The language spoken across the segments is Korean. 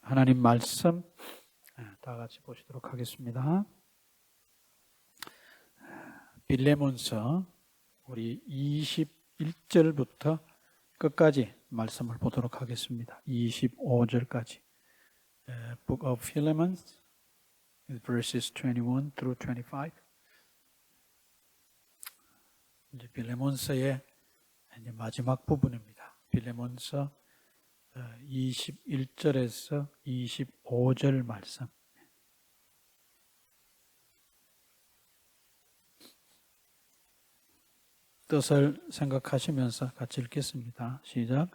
하나님 말씀 다 같이 보시도록 하겠습니다. 빌레몬서 우리 21절부터 끝까지 말씀을 보도록 하겠습니다. 25절까지. Book of Philemon, verses 21 through 25. 이제 빌레몬서의 이제 마지막 부분입니다. 빌레몬서 21절에서 25절 말씀. 뜻을 생각하시면서 같이 읽겠습니다. 시작.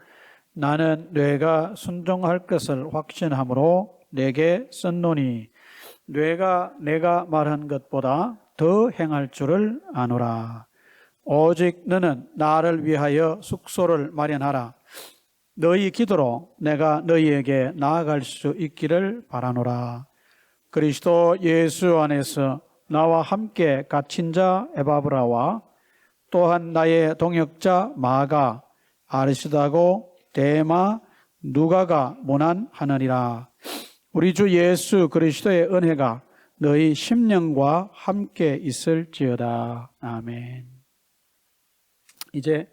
나는 뇌가 순종할 것을 확신함으로 내게 썼노니 뇌가 내가 말한 것보다 더 행할 줄을 아노라. 오직 너는 나를 위하여 숙소를 마련하라. 너희 기도로 내가 너희에게 나아갈 수 있기를 바라노라. 그리스도 예수 안에서 나와 함께 갇힌 자 에바브라와 또한 나의 동역자 마가, 아르시다고, 데마, 누가가 문안하느니라. 우리 주 예수 그리스도의 은혜가 너희 심령과 함께 있을지어다. 아멘. 이제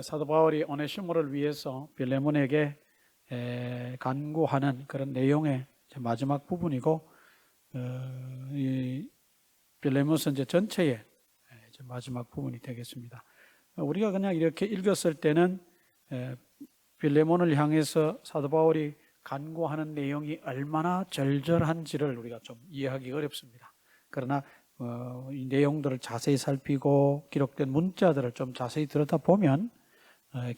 사도 바울이 오네시모를 위해서 빌레몬에게 간구하는 그런 내용의 마지막 부분이고, 이 빌레몬서 이제 전체의 마지막 부분이 되겠습니다. 우리가 그냥 이렇게 읽었을 때는 빌레몬을 향해서 사도 바울이 간구하는 내용이 얼마나 절절한지를 우리가 좀 이해하기 어렵습니다. 그러나 이 내용들을 자세히 살피고 기록된 문자들을 좀 자세히 들여다보면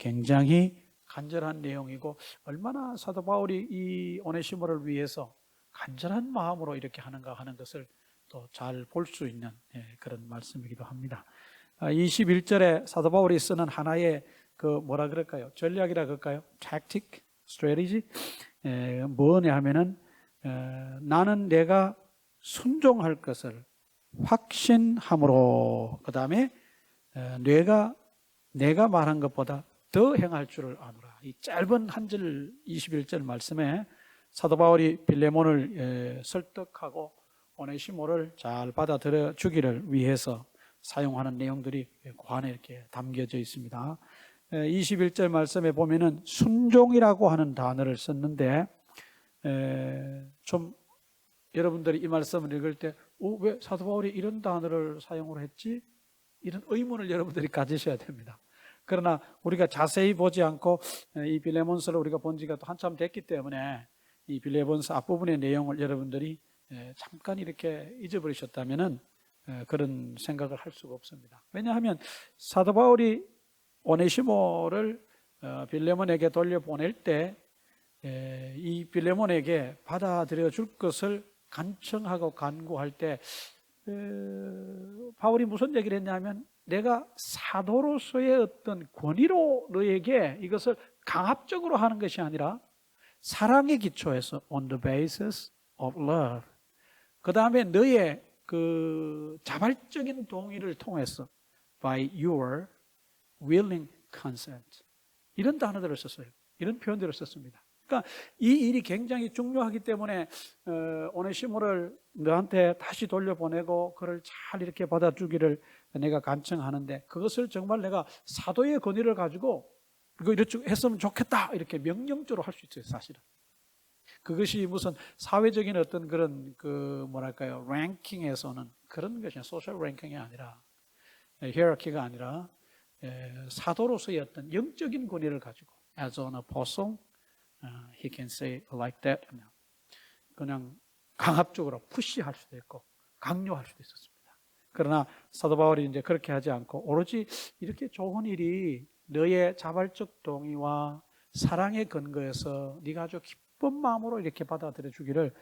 굉장히 간절한 내용이고, 얼마나 사도 바울이 이 오네시모를 위해서 간절한 마음으로 이렇게 하는가 하는 것을 또 잘 볼 수 있는 그런 말씀이기도 합니다. 21절에 사도 바울이 쓰는 하나의 그 뭐라 그럴까요? 전략이라 그럴까요? tactic, strategy. 뭐냐 하면은 나는 내가 순종할 것을 확신함으로, 그 다음에 내가 말한 것보다 더 행할 줄을 아노라. 이 짧은 한 절 21절 말씀에 사도 바울이 빌레몬을 설득하고 오네시모를 잘 받아들여 주기를 위해서 사용하는 내용들이 그 안에 이렇게 담겨져 있습니다. 21절 말씀에 보면은 순종이라고 하는 단어를 썼는데, 좀 여러분들이 이 말씀을 읽을 때 왜 사도 바울이 이런 단어를 사용을 했지? 이런 의문을 여러분들이 가지셔야 됩니다. 그러나 우리가 자세히 보지 않고 이 빌레몬서를 우리가 본 지가 또 한참 됐기 때문에 이 빌레몬서 앞부분의 내용을 여러분들이 잠깐 이렇게 잊어버리셨다면은 그런 생각을 할 수가 없습니다. 왜냐하면 사도 바울이 오네시모를 빌레몬에게 돌려보낼 때 이 빌레몬에게 받아들여 줄 것을 간청하고 간구할 때 바울이 무슨 얘기를 했냐면, 내가 사도로서의 어떤 권위로 너에게 이것을 강압적으로 하는 것이 아니라 사랑의 기초에서 on the basis of love, 그 다음에 너의 그 자발적인 동의를 통해서 by your willing consent, 이런 단어들을 썼어요. 이런 표현들을 썼습니다. 그러니까 이 일이 굉장히 중요하기 때문에 오네시모를 너한테 다시 돌려보내고 그를 잘 이렇게 받아주기를 내가 간청하는데, 그것을 정말 내가 사도의 권위를 가지고 이거 이렇게 했으면 좋겠다 이렇게 명령적으로 할 수 있어요. 사실은 그것이 무슨 사회적인 어떤 그런 그 뭐랄까요, 랭킹에서는 그런 것이 소셜 랭킹이 아니라, 히에라키가 아니라 사도로서의 어떤 영적인 권위를 가지고 as an apostle, he can say like that. 그냥 강압적으로 푸시할 수도 있고 강요할 수도 있었습니다. 그러나 사도 바울이 이제 그렇게 하지 않고 오로지 이렇게 좋은 일이 너의 자발적 동의와 사랑의 근거에서 네가 아주 기쁜 마음으로 이렇게 받아들여 주기를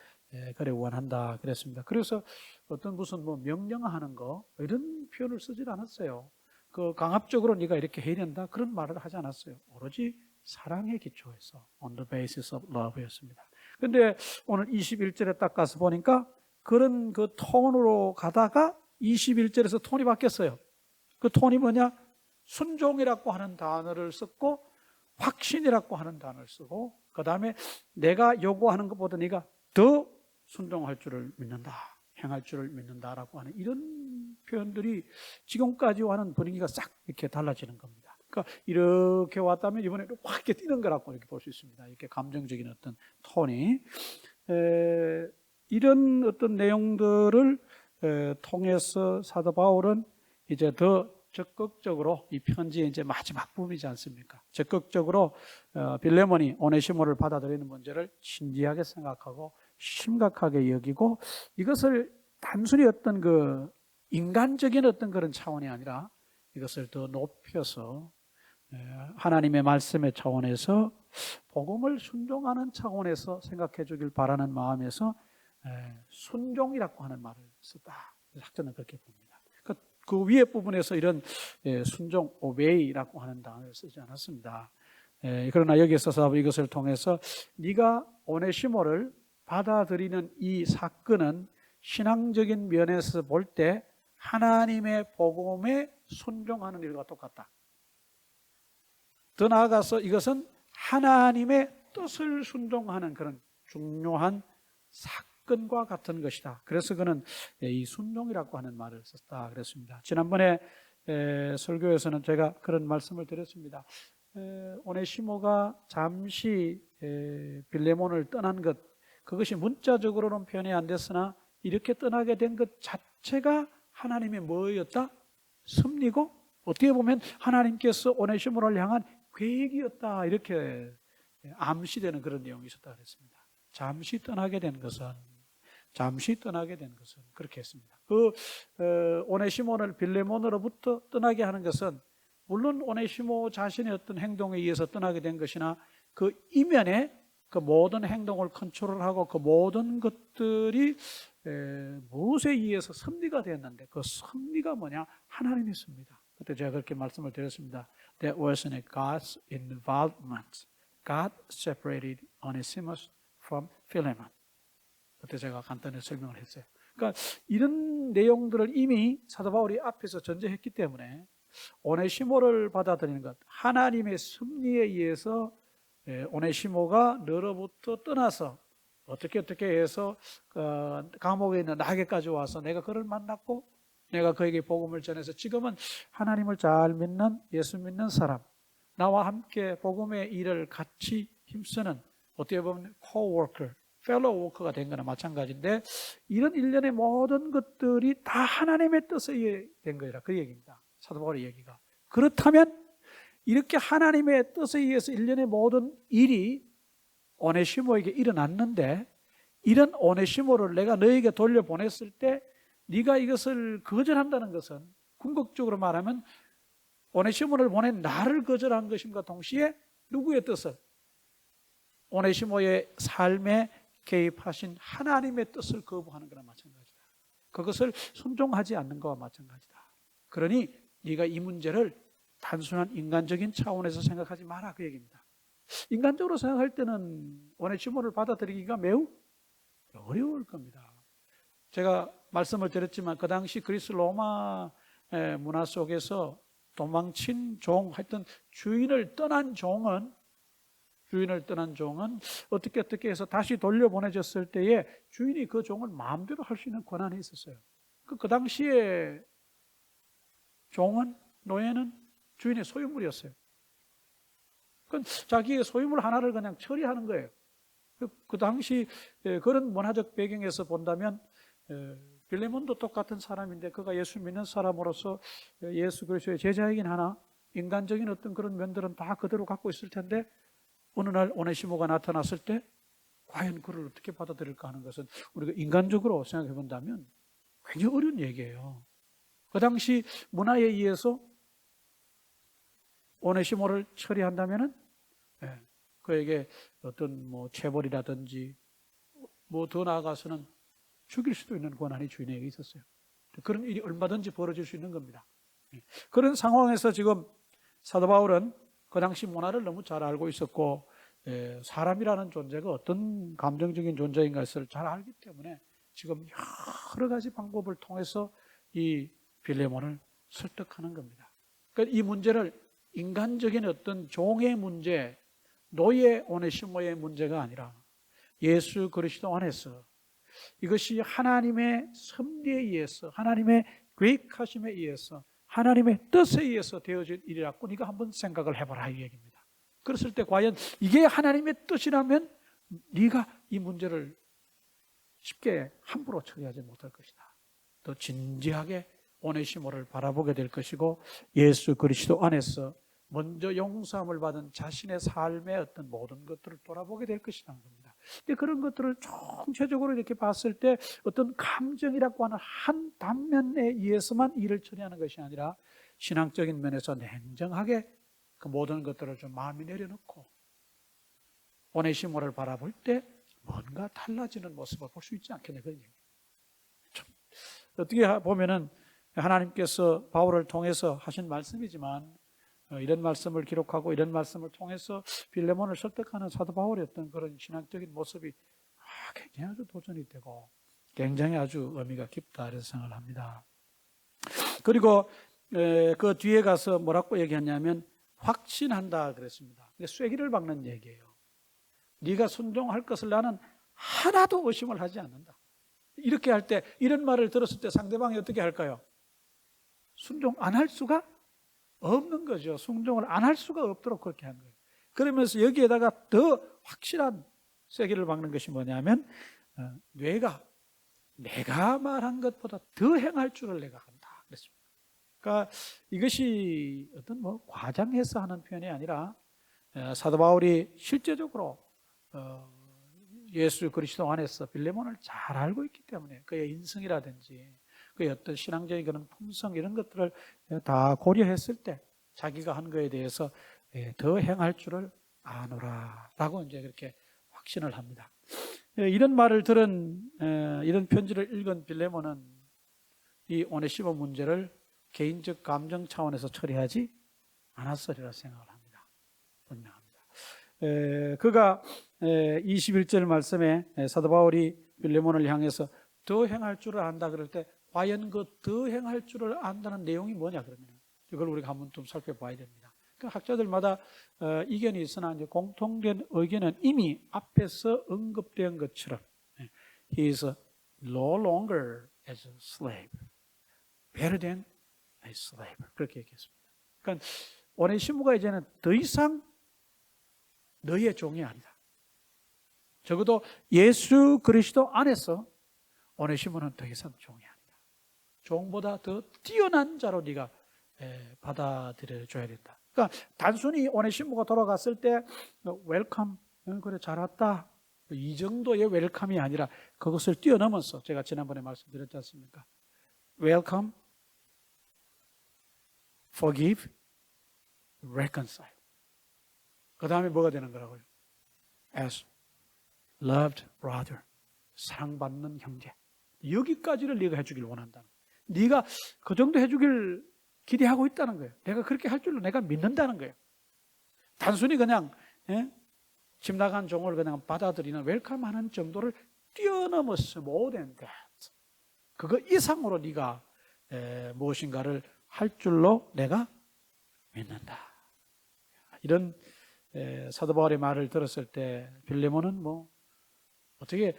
그래 원한다 그랬습니다. 그래서 어떤 무슨 뭐 명령하는 거 이런 표현을 쓰질 않았어요. 그 강압적으로 네가 이렇게 해야 된다 그런 말을 하지 않았어요. 오로지 사랑의 기초에서 on the basis of love였습니다. 근데 오늘 21절에 딱 가서 보니까 그런 그 톤으로 가다가 21절에서 톤이 바뀌었어요. 그 톤이 뭐냐? 순종이라고 하는 단어를 썼고 확신이라고 하는 단어를 쓰고, 그 다음에 내가 요구하는 것보다 네가 더 순종할 줄을 믿는다, 행할 줄을 믿는다라고 하는 이런 표현들이 지금까지와는 분위기가 싹 이렇게 달라지는 겁니다. 그러니까 이렇게 왔다면 이번에 확 이렇게 뛰는 거라고 이렇게 볼 수 있습니다. 이렇게 감정적인 어떤 톤이 이런 어떤 내용들을 통해서 사도 바울은 이제 더 적극적으로 이 편지의 이제 마지막 부분이지 않습니까? 적극적으로 빌레몬이 오네시모를 받아들이는 문제를 진지하게 생각하고 심각하게 여기고, 이것을 단순히 어떤 그 인간적인 어떤 그런 차원이 아니라 이것을 더 높여서 하나님의 말씀의 차원에서 복음을 순종하는 차원에서 생각해 주길 바라는 마음에서 순종이라고 하는 말을 썼다. 학자는 그렇게 봅니다. 그 위에 부분에서 이런 순종, obey라고 하는 단어를 쓰지 않았습니다. 그러나 여기에 있어서 이것을 통해서 네가 오네시모를 받아들이는 이 사건은 신앙적인 면에서 볼 때 하나님의 복음에 순종하는 일과 똑같다. 더 나아가서 이것은 하나님의 뜻을 순종하는 그런 중요한 사건과 같은 것이다. 그래서 그는 이 순종이라고 하는 말을 썼다 그랬습니다. 지난번에 설교에서는 제가 그런 말씀을 드렸습니다. 오네시모가 잠시 빌레몬을 떠난 것, 그것이 문자적으로는 표현이 안 됐으나 이렇게 떠나게 된 것 자체가 하나님의 뭐였다? 섭리고, 어떻게 보면 하나님께서 오네시모를 향한 계획이었다, 이렇게 암시되는 그런 내용이 있었다 그랬습니다. 잠시 떠나게 된 것은 그렇게 했습니다. 오네시모를 빌레몬으로부터 떠나게 하는 것은 물론 오네시모 자신의 어떤 행동에 의해서 떠나게 된 것이나 그 이면에 그 모든 행동을 컨트롤하고 그 모든 것들이 무엇에 의해서 섭리가 되었는데, 그 섭리가 뭐냐? 하나님의 섭리다. 그때 제가 그렇게 말씀을 드렸습니다. That wasn't God's involvement. God separated Onesimus from Philemon. 그때 제가 간단히 설명을 했어요. 그러니까 이런 내용들을 이미 사도 바울이 앞에서 전제했기 때문에 오네시모를 받아들이는 것, 하나님의 섭리에 의해서 오네시모가 너로부터 떠나서 어떻게 해서 감옥에 있는 나에게까지 와서 내가 그를 만났고 내가 그에게 복음을 전해서 지금은 하나님을 잘 믿는, 예수 믿는 사람, 나와 함께 복음의 일을 같이 힘쓰는, 어떻게 보면 코워커, 펠로워커가 된 거나 마찬가지인데, 이런 일련의 모든 것들이 다 하나님의 뜻에 의해 된 거라, 그 얘기입니다. 사도 바울의 얘기가. 그렇다면 이렇게 하나님의 뜻에 의해서 일련의 모든 일이 오네시모에게 일어났는데, 이런 오네시모를 내가 너에게 돌려보냈을 때 네가 이것을 거절한다는 것은 궁극적으로 말하면 오네시모를 보낸 나를 거절한 것임과 동시에 누구의 뜻을? 오네시모의 삶에 개입하신 하나님의 뜻을 거부하는 거나 마찬가지다. 그것을 순종하지 않는 것과 마찬가지다. 그러니 네가 이 문제를 단순한 인간적인 차원에서 생각하지 마라, 그 얘기입니다. 인간적으로 생각할 때는 오네시모를 받아들이기가 매우 어려울 겁니다. 제가 말씀을 드렸지만 그 당시 그리스 로마 문화 속에서 도망친 종, 하여튼 주인을 떠난 종은 어떻게 해서 다시 돌려보내졌을 때에 주인이 그 종을 마음대로 할 수 있는 권한이 있었어요. 그 당시에 종은, 노예는 주인의 소유물이었어요. 자기의 소유물 하나를 그냥 처리하는 거예요. 그 당시 그런 문화적 배경에서 본다면 빌레몬도 똑같은 사람인데 그가 예수 믿는 사람으로서 예수 그리스도의 제자이긴 하나 인간적인 어떤 그런 면들은 다 그대로 갖고 있을 텐데, 어느 날 오네시모가 나타났을 때 과연 그를 어떻게 받아들일까 하는 것은 우리가 인간적으로 생각해 본다면 굉장히 어려운 얘기예요. 그 당시 문화에 의해서 오네시모를 처리한다면은 그에게 어떤 체벌이라든지 더 나아가서는 죽일 수도 있는 권한이 주인에게 있었어요. 그런 일이 얼마든지 벌어질 수 있는 겁니다. 그런 상황에서 지금 사도 바울은 그 당시 문화를 너무 잘 알고 있었고, 사람이라는 존재가 어떤 감정적인 존재인가 를 잘 알기 때문에 지금 여러 가지 방법을 통해서 이 빌레몬을 설득하는 겁니다. 그러니까 이 문제를 인간적인 어떤 종의 문제, 노예 오네시모의 문제가 아니라 예수 그리스도 안에서 이것이 하나님의 섭리에 의해서, 하나님의 계획하심에 의해서, 하나님의 뜻에 의해서 되어진 일이라고 네가 한번 생각을 해봐라 이 얘기입니다. 그랬을 때 과연 이게 하나님의 뜻이라면 네가 이 문제를 쉽게 함부로 처리하지 못할 것이다. 더 진지하게 오네시모를 바라보게 될 것이고 예수 그리스도 안에서 먼저 용서함을 받은 자신의 삶의 어떤 모든 것들을 돌아보게 될 것이라는 겁니다. 근데 그런 것들을 총체적으로 이렇게 봤을 때 어떤 감정이라고 하는 한 단면에 의해서만 일을 처리하는 것이 아니라 신앙적인 면에서 냉정하게 그 모든 것들을 좀 마음이 내려놓고 오네시모를 바라볼 때 뭔가 달라지는 모습을 볼 수 있지 않겠냐 그런 얘기예요. 어떻게 보면은 하나님께서 바울을 통해서 하신 말씀이지만 이런 말씀을 기록하고 이런 말씀을 통해서 빌레몬을 설득하는 사도 바울의 어떤 그런 신앙적인 모습이 굉장히 아주 도전이 되고 굉장히 아주 의미가 깊다 이런 생각을 합니다. 그리고 그 뒤에 가서 뭐라고 얘기하냐면 확신한다 그랬습니다. 쐐기를 박는 얘기예요. 네가 순종할 것을 나는 하나도 의심을 하지 않는다. 이렇게 할 때 이런 말을 들었을 때 상대방이 어떻게 할까요? 순종 안 할 수가 없는 거죠. 순종을 안 할 수가 없도록 그렇게 한 거예요. 그러면서 여기에다가 더 확실한 쐐기를 박는 것이 뭐냐면 뇌가 내가 말한 것보다 더 행할 줄을 내가 한다 그랬습니다. 그러니까 이것이 어떤 뭐 과장해서 하는 표현이 아니라 사도 바울이 실제적으로 예수 그리스도 안에서 빌레몬을 잘 알고 있기 때문에 그의 인성이라든지 그의 어떤 신앙적인 그런 품성 이런 것들을 다 고려했을 때 자기가 한 거에 대해서 더 행할 줄을 아노라라고 이제 그렇게 확신을 합니다. 이런 말을 들은 이런 편지를 읽은 빌레몬은 이 오네시모 문제를 개인적 감정 차원에서 처리하지 않았으리라 생각을 합니다. 분명합니다. 그가 21절 말씀에 사도 바울이 빌레몬을 향해서 더 행할 줄을 안다 그럴 때 과연 그 더 행할 줄을 안다는 내용이 뭐냐 그러면 이걸 우리가 한번 좀 살펴봐야 됩니다. 그러니까 학자들마다 이견이 있으나 이제 공통된 의견은 이미 앞에서 언급된 것처럼 He is no longer as a slave, better than a slave 그렇게 얘기했습니다. 그러니까 오네시모가 이제는 더 이상 너희의 종이 아니다. 적어도 예수 그리스도 안에서 오네시모는 더 이상 종이 아니다. 종보다 더 뛰어난 자로 네가 받아들여줘야 된다. 그러니까 단순히 오네시모가 돌아갔을 때 웰컴, 그래 잘 왔다 이 정도의 웰컴이 아니라 그것을 뛰어넘어서 제가 지난번에 말씀드렸지 않습니까? 웰컴, forgive, reconcile. 그 다음에 뭐가 되는 거라고요? As loved brother, 사랑받는 형제. 여기까지를 네가 해주길 원한다는 거예요. 네가 그 정도 해주길 기대하고 있다는 거예요. 내가 그렇게 할 줄로 내가 믿는다는 거예요. 단순히 그냥 집 나간 종을 그냥 받아들이는 웰컴하는 정도를 뛰어넘어서 모든 것 그거 이상으로 네가 무엇인가를 할 줄로 내가 믿는다. 이런 사도 바울의 말을 들었을 때 빌레몬은 뭐 어떻게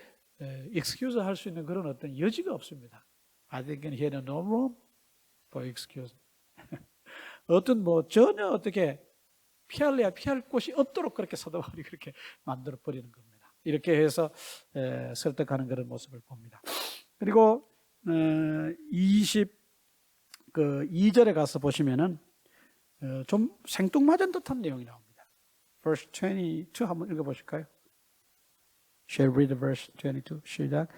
excuse 할 수 있는 그런 어떤 여지가 없습니다. I think he had no room for excuse. 어떤 뭐 전혀 어떻게 피할래야 피할 곳이 없도록 그렇게 사도 바울이 그렇게 만들어 버리는 겁니다. 이렇게 해서 설득하는 그런 모습을 봅니다. 그리고 22절에 가서 보시면은 좀 생뚱맞은 듯한 내용이 나옵니다. Verse 22 한번 읽어보실까요? Shall read verse 22. 시작.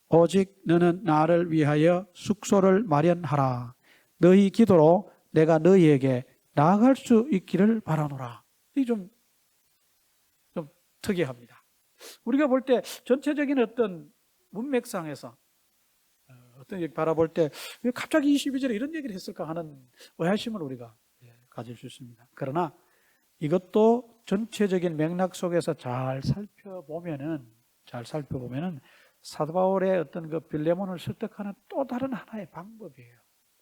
오직 너는 나를 위하여 숙소를 마련하라. 너희 기도로 내가 너희에게 나아갈 수 있기를 바라노라. 이게 좀 특이합니다. 우리가 볼 때 전체적인 어떤 문맥상에서 어떤 얘기 바라볼 때 왜 갑자기 22절에 이런 얘기를 했을까 하는 의아심을 우리가 가질 수 있습니다. 그러나 이것도 전체적인 맥락 속에서 잘 살펴보면은 사도 바울의 어떤 그 빌레몬을 설득하는 또 다른 하나의 방법이에요.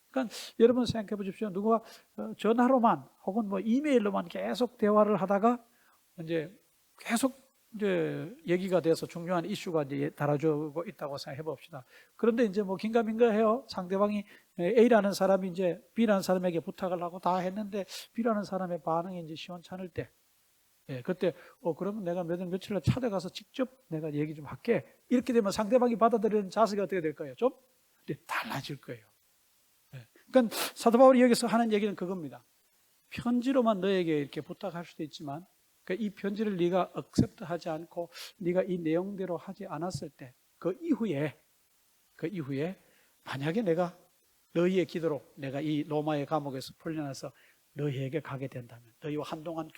그러니까 여러분 생각해 보십시오. 누가 전화로만 혹은 뭐 이메일로만 계속 대화를 하다가 이제 계속 이제 얘기가 돼서 중요한 이슈가 이제 달아주고 있다고 생각해 봅시다. 그런데 이제 뭐 긴가민가 해요. 상대방이 A라는 사람이 이제 B라는 사람에게 부탁을 하고 다 했는데 B라는 사람의 반응이 이제 시원찮을 때, 그때 그러면 내가 며칠 찾아가서 직접 내가 얘기 좀 할게. 이렇게 되면 상대방이 받아들이는 자세가 어떻게 될까요? 좀 달라질 거예요. 그러니까 사도 바울이 여기서 하는 얘기는 그겁니다. 편지로만 너에게 이렇게 부탁할 수도 있지만 그러니까 이 편지를 네가 액셉트하지 않고 네가 이 내용대로 하지 않았을 때 그 이후에 만약에 내가 너희의 기도로 내가 이 로마의 감옥에서 풀려나서 너희에게 가게 된다면 너희와 한동안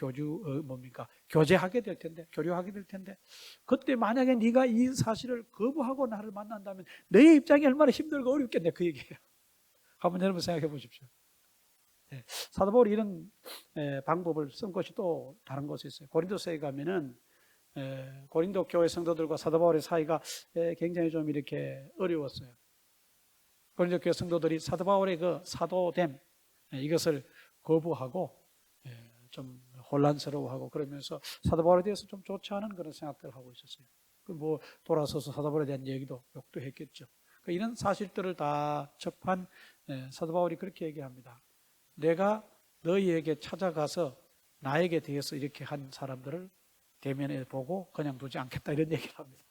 교제하게 될 텐데 교류하게 될 텐데 그때 만약에 네가 이 사실을 거부하고 나를 만난다면 너의 입장이 얼마나 힘들고 어렵겠네 그 얘기예요. 한번 여러분 생각해 보십시오. 사도 바울이 이런 방법을 쓴 것이 또 다른 곳에 있어요. 고린도서에 가면은 고린도 교회 성도들과 사도 바울의 사이가 굉장히 좀 이렇게 어려웠어요. 고린도 교회 성도들이 사도 바울의 그 사도됨 이것을 거부하고 좀 혼란스러워하고 그러면서 사도 바울에 대해서 좀 좋지 않은 그런 생각들을 하고 있었어요. 뭐 돌아서서 사도 바울에 대한 얘기도 욕도 했겠죠. 이런 사실들을 다 접한 사도 바울이 그렇게 얘기합니다. 내가 너희에게 찾아가서 나에게 대해서 이렇게 한 사람들을 대면에 보고 그냥 두지 않겠다 이런 얘기를 합니다.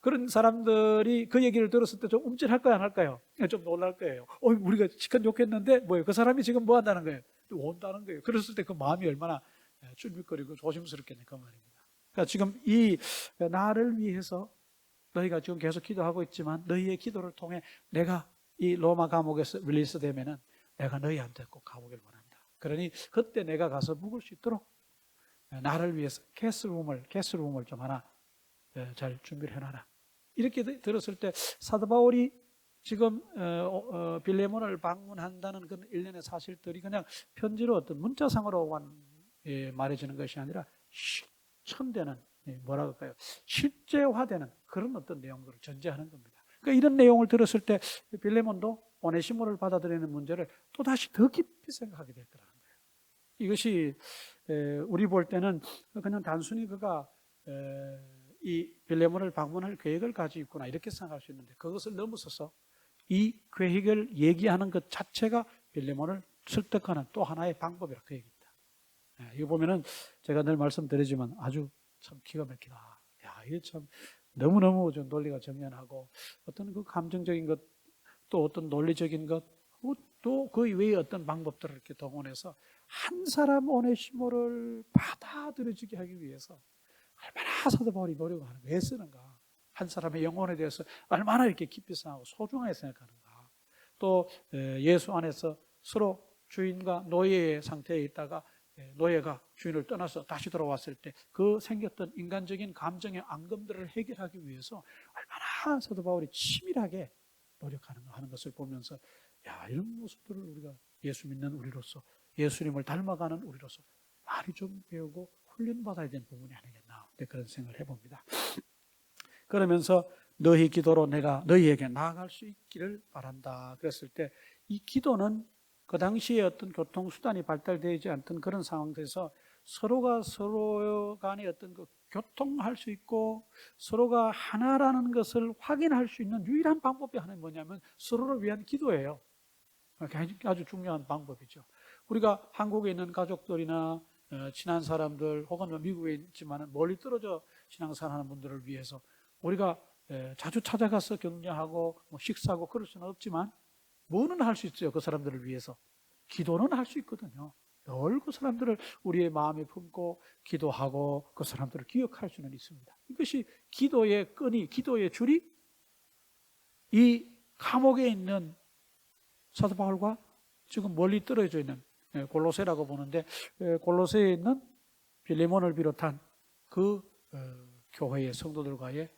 그런 사람들이 그 얘기를 들었을 때 좀 움찔할까요 안 할까요? 좀 놀랄 거예요. 우리가 시간 욕했는데 뭐예요? 그 사람이 지금 뭐 한다는 거예요? 온다는 거예요. 그랬을 때 그 마음이 얼마나 쫄깃거리고 조심스럽겠네 그 말입니다. 그러니까 지금 이 나를 위해서 너희가 지금 계속 기도하고 있지만 너희의 기도를 통해 내가 이 로마 감옥에서 릴리스 되면은 내가 너희한테 꼭 가보길 원한다. 그러니 그때 내가 가서 묵을 수 있도록 나를 위해서 게스트룸을 좀 하나 잘 준비를 해놔라. 이렇게 들었을 때 사도 바울이 지금 빌레몬을 방문한다는 그런 일련의 사실들이 그냥 편지로 어떤 문자상으로만 말해지는 것이 아니라 실천되는 뭐라 그럴까요? 실제화되는 그런 어떤 내용들을 전제하는 겁니다. 그러니까 이런 내용을 들었을 때 빌레몬도 오네시모를 받아들이는 문제를 또다시 더 깊이 생각하게 됐더라는 거예요. 이것이 우리 볼 때는 그냥 단순히 그가 이 빌레몬을 방문할 계획을 가지고 있구나 이렇게 생각할 수 있는데 그것을 넘어서서 이 계획을 얘기하는 것 자체가 빌레몬을 설득하는 또 하나의 방법이라 그 얘기입니다. 이거 보면은 제가 늘 말씀드리지만 아주 참 기가 막히다. 이게 참 너무너무 좀 논리가 정연하고 어떤 그 감정적인 것 또 어떤 논리적인 것 또 그 이외의 어떤 방법들을 이렇게 동원해서 한 사람 오네시모를 받아들여지게 하기 위해서 얼마나 사도 바울이 노력을 하는가, 왜 쓰는가, 한 사람의 영혼에 대해서 얼마나 이렇게 깊이 생각하고 소중하게 생각하는가, 또 예수 안에서 서로 주인과 노예의 상태에 있다가 노예가 주인을 떠나서 다시 돌아왔을 때 그 생겼던 인간적인 감정의 앙금들을 해결하기 위해서 얼마나 사도 바울이 치밀하게 노력하는 것을 보면서 이런 모습들을 우리가 예수 믿는 우리로서 예수님을 닮아가는 우리로서 많이 좀 배우고 훈련받아야 되는 부분이 아니겠나 그런 생각을 해봅니다. 그러면서 너희 기도로 내가 너희에게 나아갈 수 있기를 바란다 그랬을 때 이 기도는 그 당시에 어떤 교통수단이 발달되지 않던 그런 상황에서 서로가 서로 간에 어떤 그 교통할 수 있고 서로가 하나라는 것을 확인할 수 있는 유일한 방법이 하나는 뭐냐면 서로를 위한 기도예요. 아주 중요한 방법이죠. 우리가 한국에 있는 가족들이나 친한 사람들 혹은 미국에 있지만 멀리 떨어져 신앙생활하는 분들을 위해서 우리가 자주 찾아가서 격려하고 식사하고 그럴 수는 없지만 뭐는 할 수 있어요. 그 사람들을 위해서 기도는 할 수 있거든요. 늘 그 사람들을 우리의 마음에 품고 기도하고 그 사람들을 기억할 수는 있습니다. 이것이 기도의 끈이, 기도의 줄이 이 감옥에 있는 사도 바울과 지금 멀리 떨어져 있는 골로새라고 보는데 골로새에 있는 빌레몬을 비롯한 그 교회의 성도들과의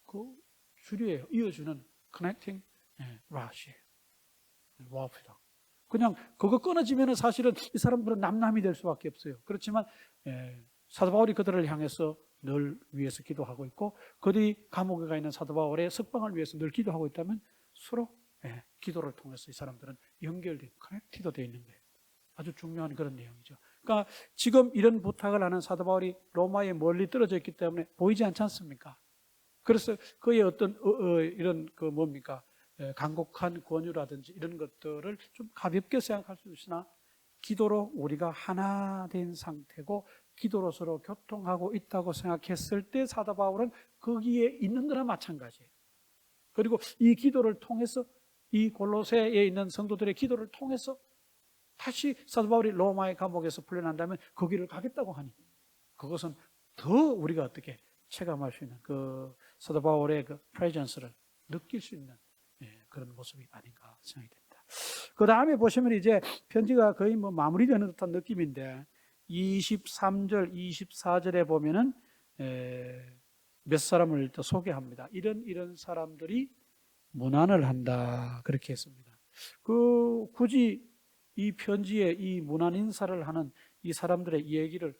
그 줄이에요. 이어주는 connecting rod이에요. 와프다. 그냥 그거 끊어지면 사실은 이 사람들은 남남이 될 수밖에 없어요. 그렇지만 사도 바울이 그들을 향해서 늘 위해서 기도하고 있고 그들이 감옥에 가 있는 사도 바울의 석방을 위해서 늘 기도하고 있다면 서로 기도를 통해서 이 사람들은 연결된, 커넥티드 되어 있는 거예요. 아주 중요한 그런 내용이죠. 그러니까 지금 이런 부탁을 하는 사도 바울이 로마에 멀리 떨어져 있기 때문에 보이지 않지 않습니까? 그래서 그의 어떤 이런 뭡니까? 간곡한 권유라든지 이런 것들을 좀 가볍게 생각할 수 있으나 기도로 우리가 하나 된 상태고 기도로 서로 교통하고 있다고 생각했을 때 사도 바울은 거기에 있는 거나 마찬가지예요. 그리고 이 기도를 통해서 이 골로새에 있는 성도들의 기도를 통해서 다시 사도 바울이 로마의 감옥에서 풀려난다면 거기를 가겠다고 하니 그것은 더 우리가 어떻게 체감할 수 있는 그 사도 바울의 그 프레젠스를 느낄 수 있는 그런 모습이 아닌가 생각이 됩니다. 그 다음에 보시면 이제 편지가 거의 뭐 마무리되는 듯한 느낌인데 23절, 24절에 보면은 몇 사람을 또 소개합니다. 이런 사람들이 문안을 한다 그렇게 했습니다. 굳이 이 편지에 이 문안 인사를 하는 이 사람들의 얘기를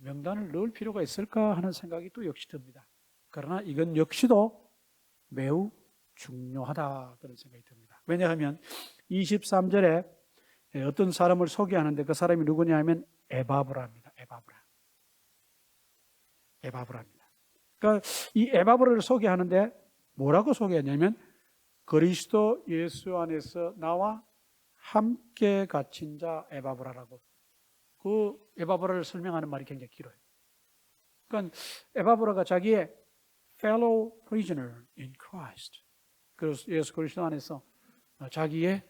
명단을 넣을 필요가 있을까 하는 생각이 또 역시 듭니다. 그러나 이건 역시도 매우 중요하다 그런 생각이 듭니다. 왜냐하면 23절에 어떤 사람을 소개하는데 그 사람이 누구냐면 에바브라입니다. 에바브라입니다. 그러니까 이 에바브라를 소개하는데 뭐라고 소개했냐면 그리스도 예수 안에서 나와 함께 갇힌 자 에바브라라고. 그 에바브라를 설명하는 말이 굉장히 길어요. 그러니까 에바브라가 자기의 fellow prisoner in Christ. 그래서 예수 그리스도 안에서 자기의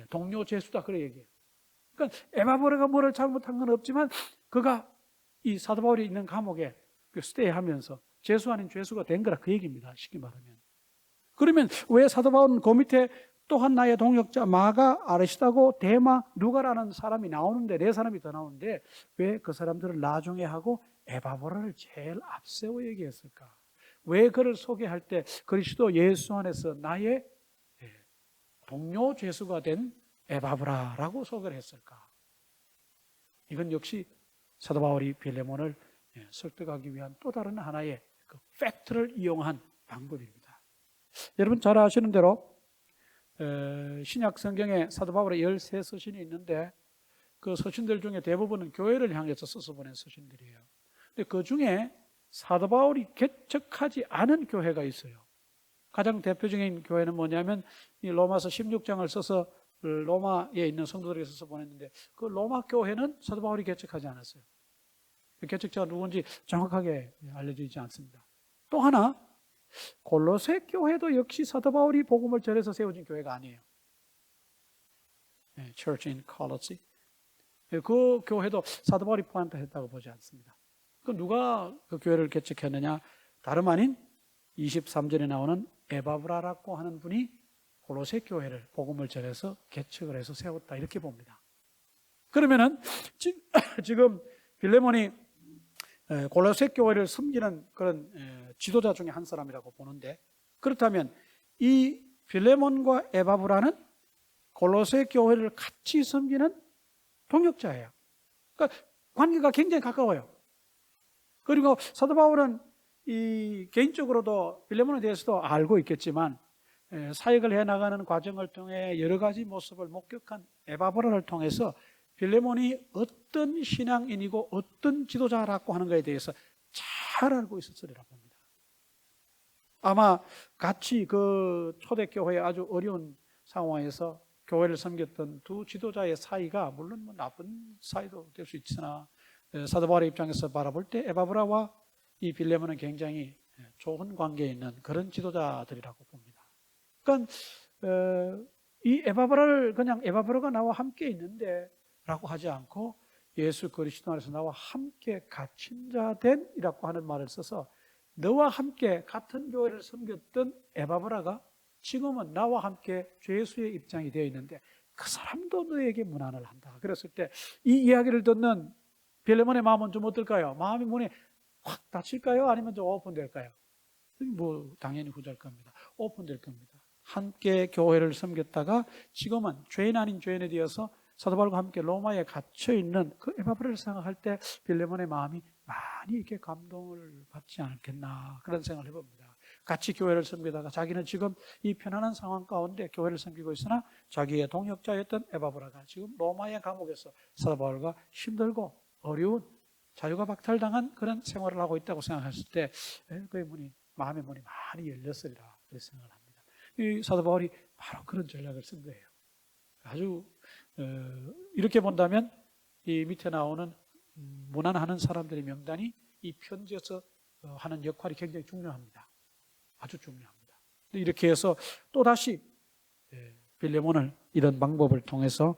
동료 죄수다 그래 얘기해요. 그러니까 에바브라가 뭐를 잘못한 건 없지만 그가 이 사도 바울이 있는 감옥에 스테이하면서 죄수 아닌 죄수가 된 거라 그 얘기입니다. 쉽게 말하면. 그러면 왜 사도 바울은 그 밑에 또한 나의 동역자 마가, 아르시다고, 데마, 누가라는 사람이 나오는데 네 사람이 더 나오는데 왜 그 사람들을 나중에 하고 에바브라를 제일 앞세워 얘기했을까? 왜 그를 소개할 때 그리스도 예수 안에서 나의 동료 죄수가 된 에바브라라고 소개를 했을까? 이건 역시 사도 바울이 빌레몬을 설득하기 위한 또 다른 하나의 그 팩트를 이용한 방법입니다. 여러분 잘 아시는 대로 신약 성경에 사도 바울의 13서신이 있는데 그 서신들 중에 대부분은 교회를 향해서 써서 보낸 서신들이에요. 근데 그 중에 사도 바울이 개척하지 않은 교회가 있어요. 가장 대표적인 교회는 뭐냐면 이 로마서 16장을 써서 로마에 있는 성도들에게 써서 보냈는데 그 로마 교회는 사도 바울이 개척하지 않았어요. 개척자가 누군지 정확하게 알려지지 않습니다. 또 하나 골로새 교회도 역시 사도 바울이 복음을 전해서 세워진 교회가 아니에요. Church in Colossae. 그 교회도 사도 바울이 포함했다고 보지 않습니다. 그 누가 그 교회를 개척했느냐? 다름 아닌 23절에 나오는 에바브라라고 하는 분이 골로새 교회를 복음을 전해서 개척을 해서 세웠다 이렇게 봅니다. 그러면은 지금 빌레몬이 골로새 교회를 섬기는 그런 지도자 중에 한 사람이라고 보는데 그렇다면 이 빌레몬과 에바브라는 골로새 교회를 같이 섬기는 동역자예요. 그러니까 관계가 굉장히 가까워요. 그리고 사도 바울은 이 개인적으로도 빌레몬에 대해서도 알고 있겠지만 사역을 해나가는 과정을 통해 여러 가지 모습을 목격한 에바브라를 통해서 빌레몬이 어떤 신앙인이고 어떤 지도자라고 하는 것에 대해서 잘 알고 있었으리라 봅니다. 아마 같이 그 초대교회의 아주 어려운 상황에서 교회를 섬겼던 두 지도자의 사이가 물론 뭐 나쁜 사이도 될 수 있으나 사도 바울의 입장에서 바라볼 때 에바브라와 이 빌레몬은 굉장히 좋은 관계에 있는 그런 지도자들이라고 봅니다. 그러니까 이 에바브라를 그냥 에바브라가 나와 함께 있는데 라고 하지 않고 예수 그리스도 안에서 나와 함께 갇힌 자 된이라고 하는 말을 써서 너와 함께 같은 교회를 섬겼던 에바브라가 지금은 나와 함께 죄수의 입장이 되어 있는데 그 사람도 너에게 문안을 한다. 그랬을 때 이 이야기를 듣는 빌레몬의 마음은 좀 어떨까요? 마음이 문이 확 닫힐까요? 아니면 좀 오픈될까요? 뭐 당연히 후자일 겁니다. 오픈될 겁니다. 함께 교회를 섬겼다가 지금은 죄인 아닌 죄인에 되어서 사도 바울과 함께 로마에 갇혀 있는 그 에바브라를 생각할 때 빌레몬의 마음이 많이 이렇게 감동을 받지 않겠나 그런 생각을 해봅니다. 같이 교회를 섬기다가 자기는 지금 이 편안한 상황 가운데 교회를 섬기고 있으나 자기의 동역자였던 에바브라가 지금 로마의 감옥에서 사도 바울과 힘들고 어려운 자유가 박탈당한 그런 생활을 하고 있다고 생각했을 때 그의 마음의 문이 많이 열렸으리라 그렇게 생각을 합니다. 이 사도 바울이 바로 그런 전략을 쓴 거예요. 아주 이렇게 본다면 이 밑에 나오는 문안하는 사람들의 명단이 이 편지에서 하는 역할이 굉장히 중요합니다. 아주 중요합니다. 이렇게 해서 또다시 빌레몬을 이런 방법을 통해서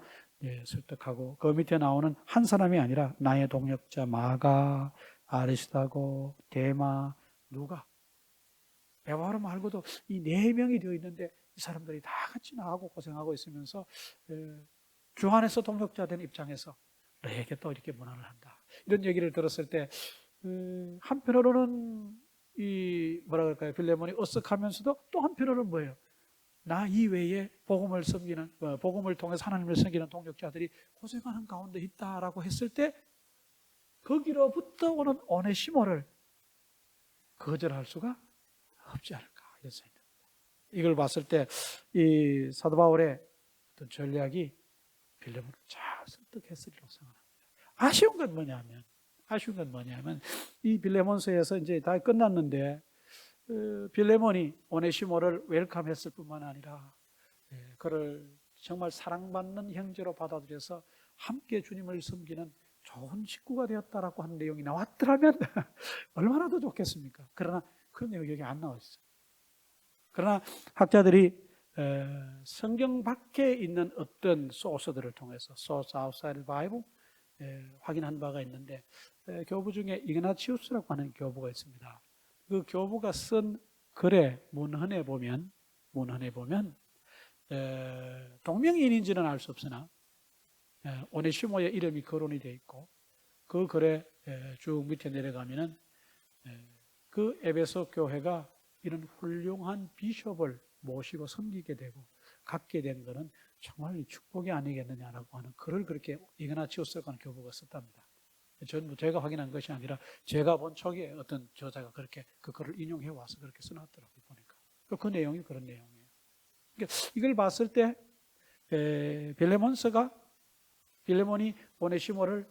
설득하고 그 밑에 나오는 한 사람이 아니라 나의 동역자 마가, 아리스타고, 데마, 누가 에바브라 말고도 이 4명이 되어 있는데 이 사람들이 다 같이 나하고 고생하고 있으면서 주 안에서 동역자 된 입장에서 너에게 또 이렇게 문안을 한다. 이런 얘기를 들었을 때 한편으로는 이 뭐라 그럴까요? 빌레몬이 어색하면서도 또 한편으로는 뭐예요? 나 이외에 복음을 섬기는 복음을 통해서 하나님을 섬기는 동역자들이 고생하는 가운데 있다라고 했을 때 거기로부터 오는 오네시모를 거절할 수가 없지 않을까 이런 생각이 듭니다. 이걸 봤을 때 이 사도 바울의 어떤 전략이 빌레몬을 잘 설득했으리라고 생각합니다. 아쉬운 건 뭐냐면 이 빌레몬서에서 이제 다 끝났는데 빌레몬이 오네시모를 웰컴했을 뿐만 아니라 그를 정말 사랑받는 형제로 받아들여서 함께 주님을 섬기는 좋은 식구가 되었다라고 하는 내용이 나왔더라면 얼마나 더 좋겠습니까? 그러나 그런 내용이 여기 안 나와 있어요. 그러나 학자들이 성경 밖에 있는 어떤 소스들을 통해서 source outside Bible 확인한 바가 있는데 교부 중에 이그나치우스라고 하는 교부가 있습니다. 그 교부가 쓴 글의 문헌에 보면 동명이인인지는 알 수 없으나 오네시모의 이름이 거론이 되어 있고 그 글에 쭉 밑에 내려가면은 그 에베소 교회가 이런 훌륭한 비숍을 모시고 섬기게 되고 갖게 된 것은 정말 축복이 아니겠느냐라고 하는 글을 그렇게 이그나치우스라고 하는 교부가 썼답니다. 전부 제가 확인한 것이 아니라 제가 본 초기에 어떤 저자가 그렇게 그 글을 인용해 와서 그렇게 써놨더라고요. 보니까 그 내용이 그런 내용이에요. 그러니까 이걸 봤을 때 빌레몬이 오네시모를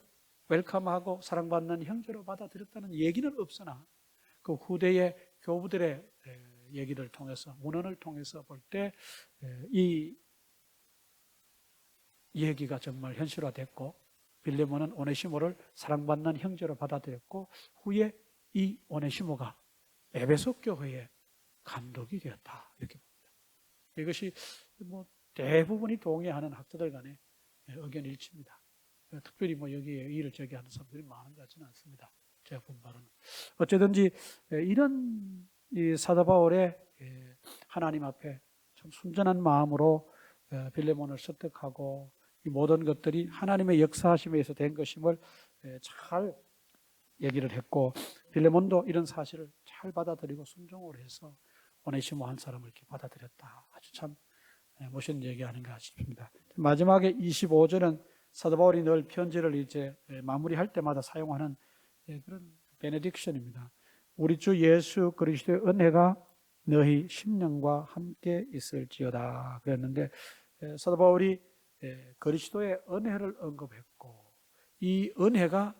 웰컴하고 사랑받는 형제로 받아들였다는 얘기는 없으나 그 후대의 교부들의 얘기를 통해서 문헌을 통해서 볼 때 이 얘기가 정말 현실화됐고 빌레몬은 오네시모를 사랑받는 형제로 받아들였고 후에 이 오네시모가 에베소 교회의 감독이 되었다 이렇게 봅니다. 이것이 뭐 대부분이 동의하는 학자들 간의 의견 일치입니다. 특별히 뭐 여기에 이의를 제기하는 사람들이 많은 것 같지는 않습니다. 제가 본 바로는 어쨌든지 이런 이 사도 바울의 하나님 앞에 참 순전한 마음으로 빌레몬을 설득하고 이 모든 것들이 하나님의 역사하심에 의해서 된 것임을 잘 얘기를 했고 빌레몬도 이런 사실을 잘 받아들이고 순종을 해서 오네시모 한 사람을 이렇게 받아들였다. 아주 참 멋있는 얘기하는 것 같습니다. 마지막에 25절은 사도 바울이 늘 편지를 이제 마무리할 때마다 사용하는 그런 베네딕션입니다. 우리 주 예수 그리스도의 은혜가 너희 심령과 함께 있을지어다 그랬는데 사도 바울이 그리스도의 은혜를 언급했고 이 은혜가